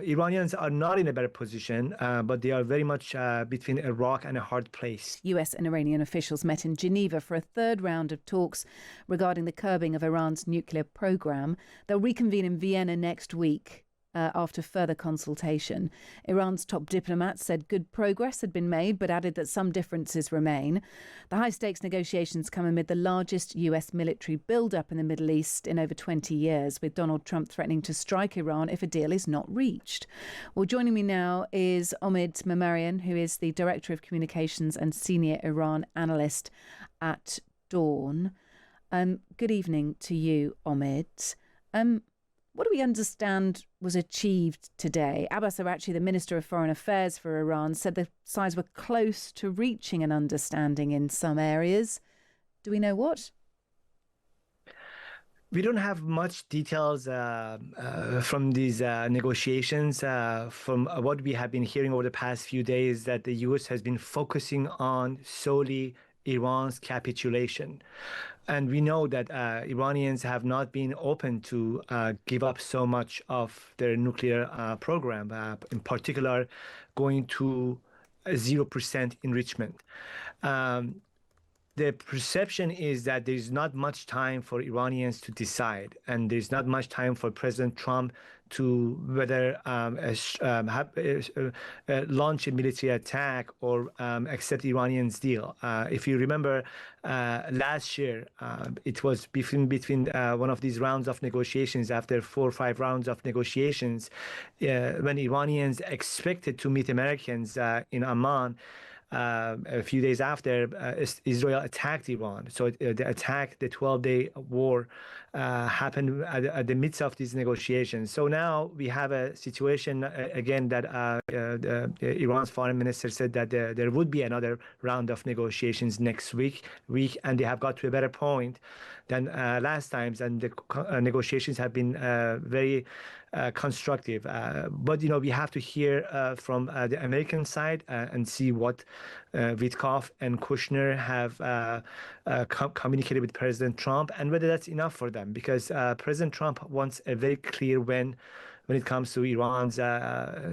Iranians are not in a better position, but they are very much between a rock and a hard place. US and Iranian officials met in Geneva for a third round of talks regarding the curbing of Iran's nuclear program. They'll reconvene in Vienna next week. After further consultation. Iran's top diplomat said good progress had been made, but added that some differences remain. The high-stakes negotiations come amid the largest US military build-up in the Middle East in over 20 years, with Donald Trump threatening to strike Iran if a deal is not reached. Well, joining me now is Omid Memarion, who is the Director of Communications and Senior Iran Analyst at Dawn. Good evening to you, Omid. What do we understand was achieved today? Abbas Araghchi, the Minister of Foreign Affairs for Iran, said the sides were close to reaching an understanding in some areas. Do we know what? We don't have much details from these negotiations. From what we have been hearing over the past few days, that the U.S. has been focusing on solely Iran's capitulation. And we know that Iranians have not been open to give up so much of their nuclear program, in particular going to 0% enrichment. The perception is that there's not much time for Iranians to decide, and there's not much time for President Trump to whether launch a military attack or accept Iranians' deal. If you remember, last year, it was between one of these rounds of negotiations, after 4 or 5 rounds of negotiations, when Iranians expected to meet Americans in Amman. A few days after, Israel attacked Iran. So the attack, the 12-day war, happened at the midst of these negotiations. So now we have a situation again that Iran's foreign minister said that there would be another round of negotiations next week, and they have got to a better point than last times, and the negotiations have been very constructive. But we have to hear from the American side and see what Witkoff and Kushner have communicated with President Trump, and whether that's enough for them, because President Trump wants a very clear win when it comes to Iran's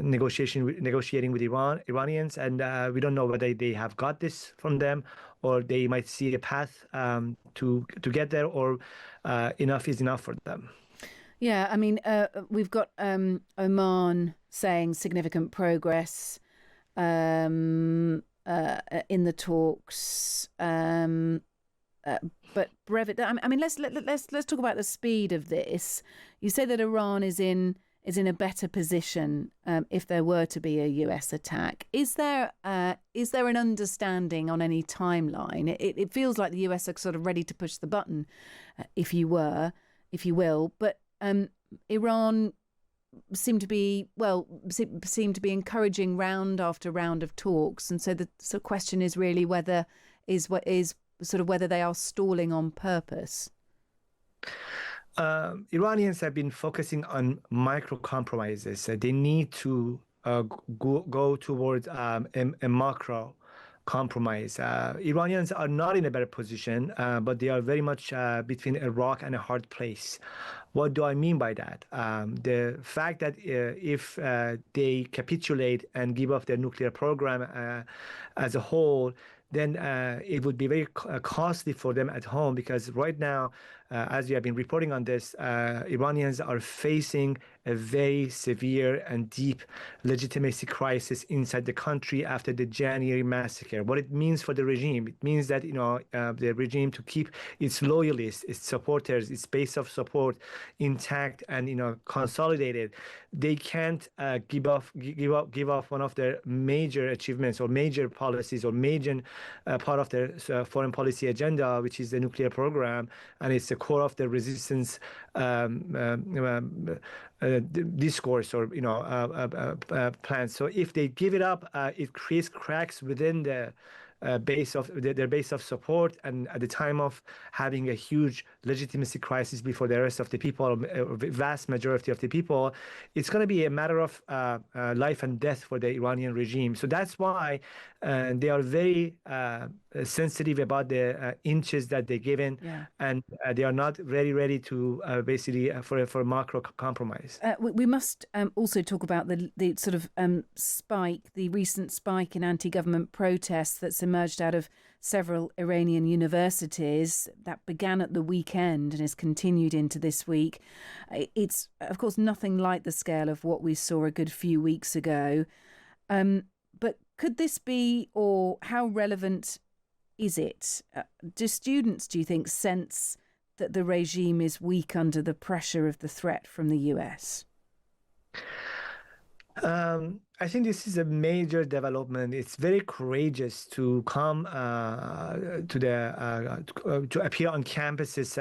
negotiating with Iranians, and we don't know whether they have got this from them, or they might see a path to get there, or enough is enough for them. Yeah, I mean, we've got Oman saying significant progress in the talks, but Brevit. I mean, let's talk about the speed of this. You say that Iran is in a better position if there were to be a US attack. Is there an understanding on any timeline? It feels like the US are sort of ready to push the button, if you will, but Iran seem to be encouraging round after round of talks, and so the question is really whether they are stalling on purpose. Iranians have been focusing on micro compromises. They need to go towards a macro compromise. Iranians are not in a better position, but they are very much between a rock and a hard place. What do I mean by that? The fact that if they capitulate and give up their nuclear program as a whole, then it would be very costly for them at home, because right now, as we have been reporting on this, Iranians are facing a very severe and deep legitimacy crisis inside the country after the January massacre. What it means for the regime, it means that the regime, to keep its loyalists, its supporters, its base of support intact and consolidated, they can't give off one of their major achievements or major policies or major part of their foreign policy agenda, which is the nuclear program, and it's the core of the resistance discourse or plan. So if they give it up, it creates cracks within the base of their base of support, and at the time of having a huge legitimacy crisis before the rest of the people, vast majority of the people. It's going to be a matter of life and death for the Iranian regime. So that's why they are very sensitive about the inches that they're given, and they are not very ready to basically for macro compromise. We must also talk about the sort of the recent spike in anti-government protests that's emerged out of several Iranian universities that began at the weekend and has continued into this week. It's, of course, nothing like the scale of what we saw a good few weeks ago. But could this be, or how relevant is it? Do students, do you think, sense that the regime is weak under the pressure of the threat from the US? I think this is a major development. It's very courageous to come to appear on campuses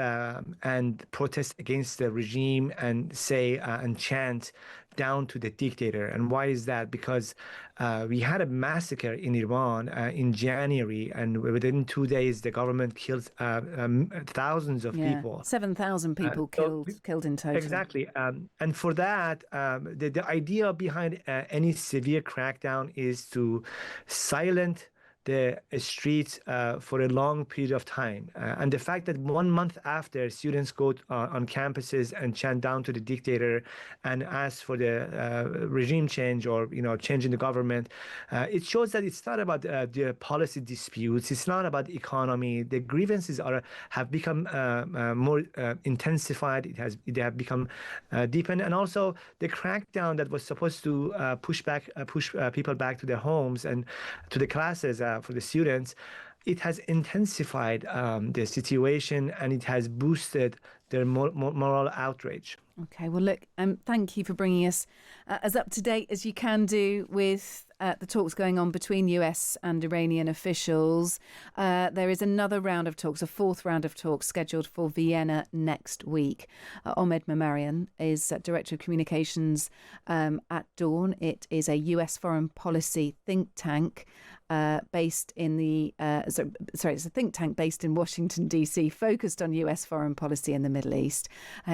and protest against the regime and say and chant down to the dictator. And why is that? Because we had a massacre in Iran in January, and within 2 days, the government killed thousands of people. 7,000 people killed in total. Exactly. And for that, the idea behind any severe crackdown is to silence the streets for a long period of time. And the fact that 1 month after, students go on campuses and chant down to the dictator and ask for the regime change or change in the government, it shows that it's not about the policy disputes. It's not about economy. The grievances have become more intensified. They have become deepened, and also the crackdown that was supposed to push people back to their homes and to the classes. For the students, it has intensified the situation, and it has boosted their moral outrage. Okay, well, look, thank you for bringing us as up to date as you can do with the talks going on between US and Iranian officials. There is another round of talks, a fourth round of talks scheduled for Vienna next week. Omid Memarion is Director of Communications at Dawn. It is a US foreign policy think tank based in it's a think tank based in Washington, D.C., focused on US foreign policy in the Middle East.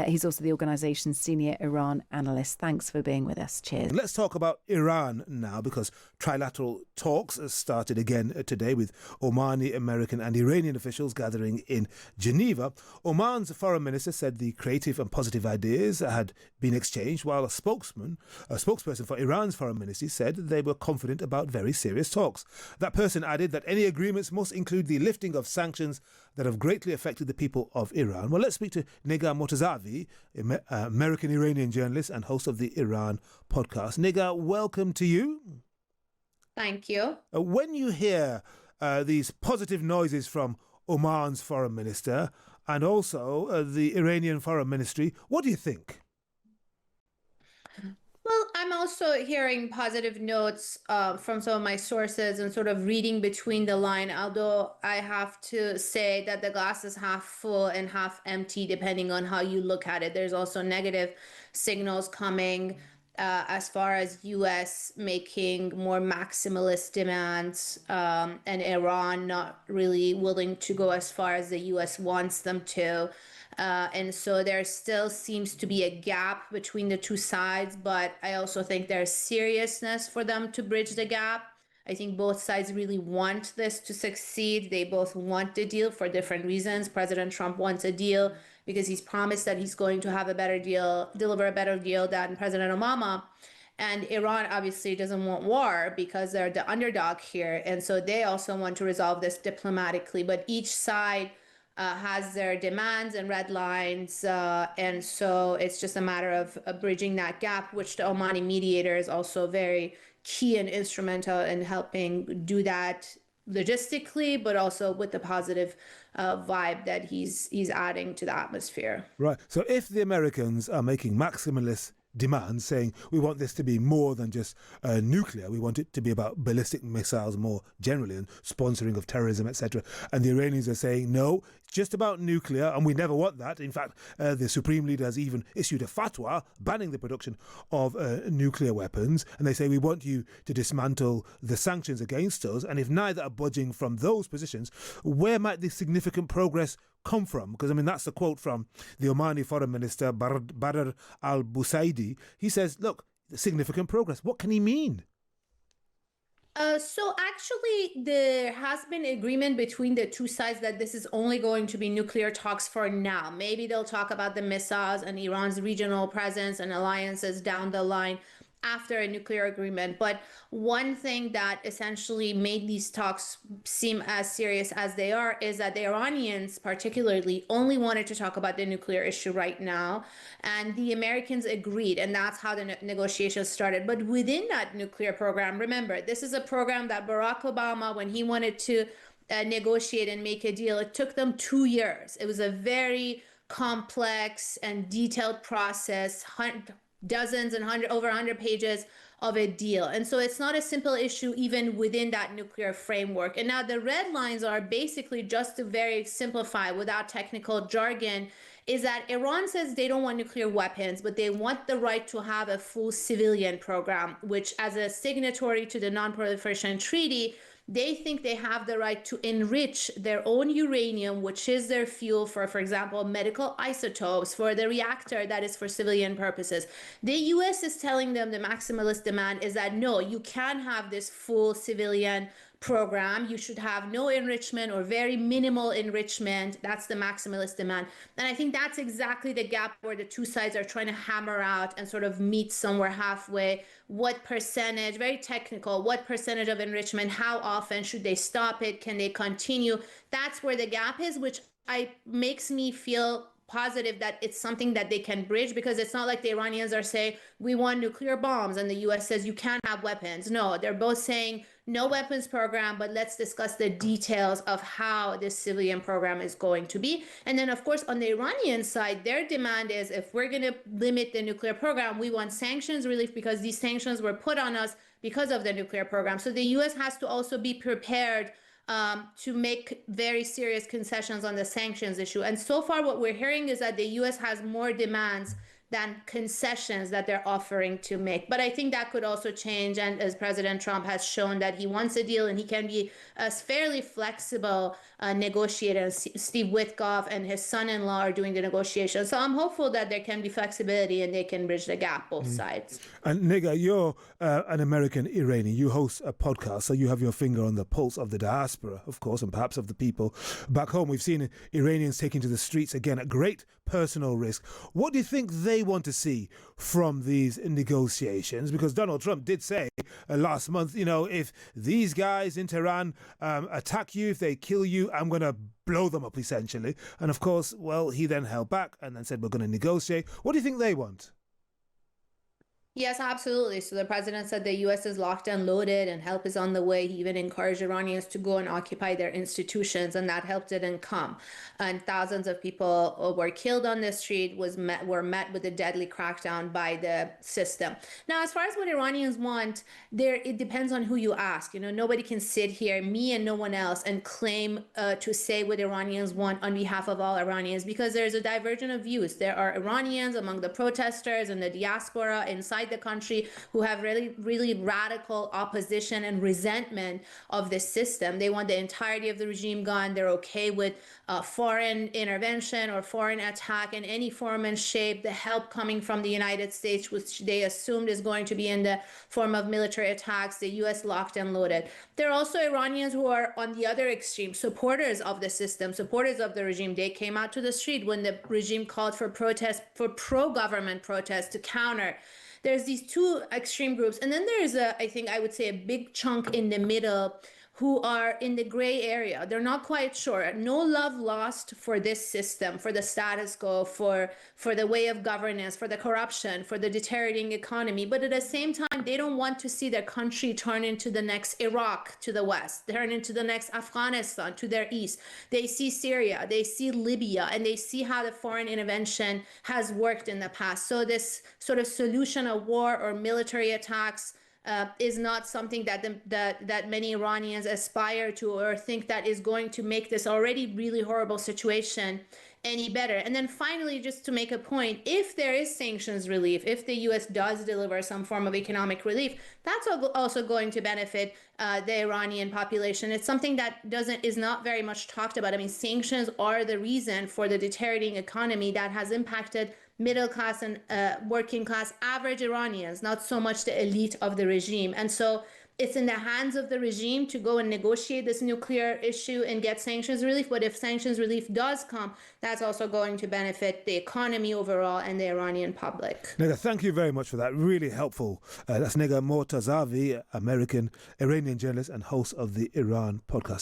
He's also the organisation's senior Iran analyst. Thanks for being with us. Cheers. Let's talk about Iran now, because trilateral talks started again today with Omani, American and Iranian officials gathering in Geneva. Oman's foreign minister said the creative and positive ideas had been exchanged, while a spokesperson for Iran's foreign ministry said they were confident about very serious talks. That person added that any agreements must include the lifting of sanctions that have greatly affected the people of Iran. Well, let's speak to Nigar Mortazavi, American-Iranian journalist and host of the Iran podcast. Nigar, welcome to you. Thank you. When you hear these positive noises from Oman's foreign minister and also the Iranian foreign ministry, what do you think? Well, I'm also hearing positive notes from some of my sources and sort of reading between the line, although I have to say that the glass is half full and half empty, depending on how you look at it. There's also negative signals coming as far as U.S. making more maximalist demands and Iran not really willing to go as far as the U.S. wants them to. And so there still seems to be a gap between the two sides, but I also think there's seriousness for them to bridge the gap. I think both sides really want this to succeed. They both want the deal for different reasons. President Trump wants a deal because he's promised that he's going to have a better deal, deliver a better deal than President Obama. And Iran obviously doesn't want war because they're the underdog here. And so they also want to resolve this diplomatically, but each side has their demands and red lines. And so it's just a matter of bridging that gap, which the Omani mediator is also very key and instrumental in helping do that logistically, but also with the positive vibe that he's adding to the atmosphere. Right. So if the Americans are making maximalist demands, saying we want this to be more than just nuclear, we want it to be about ballistic missiles more generally and sponsoring of terrorism, etc. And the Iranians are saying, no, just about nuclear, and we never want that. In fact, the Supreme Leader has even issued a fatwa banning the production of nuclear weapons, and they say we want you to dismantle the sanctions against us. And if neither are budging from those positions, where might the significant progress come from? Because, I mean, that's the quote from the Omani Foreign Minister, Badr al-Busaidi. He says, look, significant progress. What can he mean? So actually, there has been agreement between the two sides that this is only going to be nuclear talks for now. Maybe they'll talk about the missiles and Iran's regional presence and alliances down the line after a nuclear agreement. But one thing that essentially made these talks seem as serious as they are is that the Iranians particularly only wanted to talk about the nuclear issue right now. And the Americans agreed, and that's how the negotiations started. But within that nuclear program, remember, this is a program that Barack Obama, when he wanted to negotiate and make a deal, it took them 2 years. It was a very complex and detailed process, dozens and over 100 pages of a deal. And so it's not a simple issue even within that nuclear framework. And now the red lines are basically, just to very simplify without technical jargon, is that Iran says they don't want nuclear weapons, but they want the right to have a full civilian program, which, as a signatory to the Non-Proliferation Treaty, they think they have the right to enrich their own uranium, which is their fuel for example, medical isotopes, for the reactor that is for civilian purposes. The US is telling them, the maximalist demand is that no, you can't have this full civilian program. You should have no enrichment or very minimal enrichment. That's the maximalist demand. And I think that's exactly the gap where the two sides are trying to hammer out and sort of meet somewhere halfway. What percentage, very technical, what percentage of enrichment, how often should they stop it? Can they continue? That's where the gap is, which makes me feel positive that it's something that they can bridge, because it's not like the Iranians are saying, we want nuclear bombs, and the US says you can't have weapons. No, they're both saying no weapons program, but let's discuss the details of how this civilian program is going to be. And then, of course, on the Iranian side, their demand is, if we're going to limit the nuclear program, we want sanctions relief, because these sanctions were put on us because of the nuclear program. So the US has to also be prepared to make very serious concessions on the sanctions issue. And so far, what we're hearing is that the US has more demands than concessions that they're offering to make. But I think that could also change. And as President Trump has shown that he wants a deal and he can be a fairly flexible negotiator. Steve Witkoff and his son-in-law are doing the negotiations. So I'm hopeful that there can be flexibility and they can bridge the gap, both sides. And Nigga, you're an American Iranian. You host a podcast, so you have your finger on the pulse of the diaspora, of course, and perhaps of the people back home. We've seen Iranians taking to the streets again at great personal risk. What do you think they want to see from these negotiations? Because Donald Trump did say last month, you know, if these guys in Tehran attack you, if they kill you, I'm going to blow them up, essentially. And of course, well, he then held back and then said, we're going to negotiate. What do you think they want? Yes, absolutely. So the president said the U.S. is locked and loaded and help is on the way. He even encouraged Iranians to go and occupy their institutions, and that help didn't come. And thousands of people were killed on the street, were met with a deadly crackdown by the system. Now, as far as what Iranians want, it depends on who you ask. You know, nobody can sit here, me and no one else, and claim to say what Iranians want on behalf of all Iranians, because there's a divergence of views. There are Iranians among the protesters and the diaspora inside the country who have really radical opposition and resentment of the system. They want the entirety of the regime gone. They're okay with foreign intervention or foreign attack in any form and shape, the help coming from the United States, which they assumed is going to be in the form of military attacks, the US locked and loaded. There are also Iranians who are on the other extreme, supporters of the system, supporters of the regime. They came out to the street when the regime called for protests, for pro-government protests to counter. There's these two extreme groups. And then there's I think I would say a big chunk in the middle who are in the gray area. They're not quite sure. No love lost for this system, for the status quo, for the way of governance, for the corruption, for the deteriorating economy. But at the same time, they don't want to see their country turn into the next Iraq to the west, turn into the next Afghanistan to their east. They see Syria, they see Libya, and they see how the foreign intervention has worked in the past. So this sort of solution of war or military attacks is not something that many Iranians aspire to or think that is going to make this already really horrible situation any better. And then finally, just to make a point, if there is sanctions relief, if the U.S. does deliver some form of economic relief, that's also going to benefit the Iranian population. It's something that is not very much talked about. I mean, sanctions are the reason for the deteriorating economy that has impacted middle class and working class average Iranians, not so much the elite of the regime. And so it's in the hands of the regime to go and negotiate this nuclear issue and get sanctions relief. But if sanctions relief does come, that's also going to benefit the economy overall and the Iranian public. Nega, thank you very much for that. Really helpful. That's Nega Mortazavi, American Iranian journalist and host of the Iran podcast.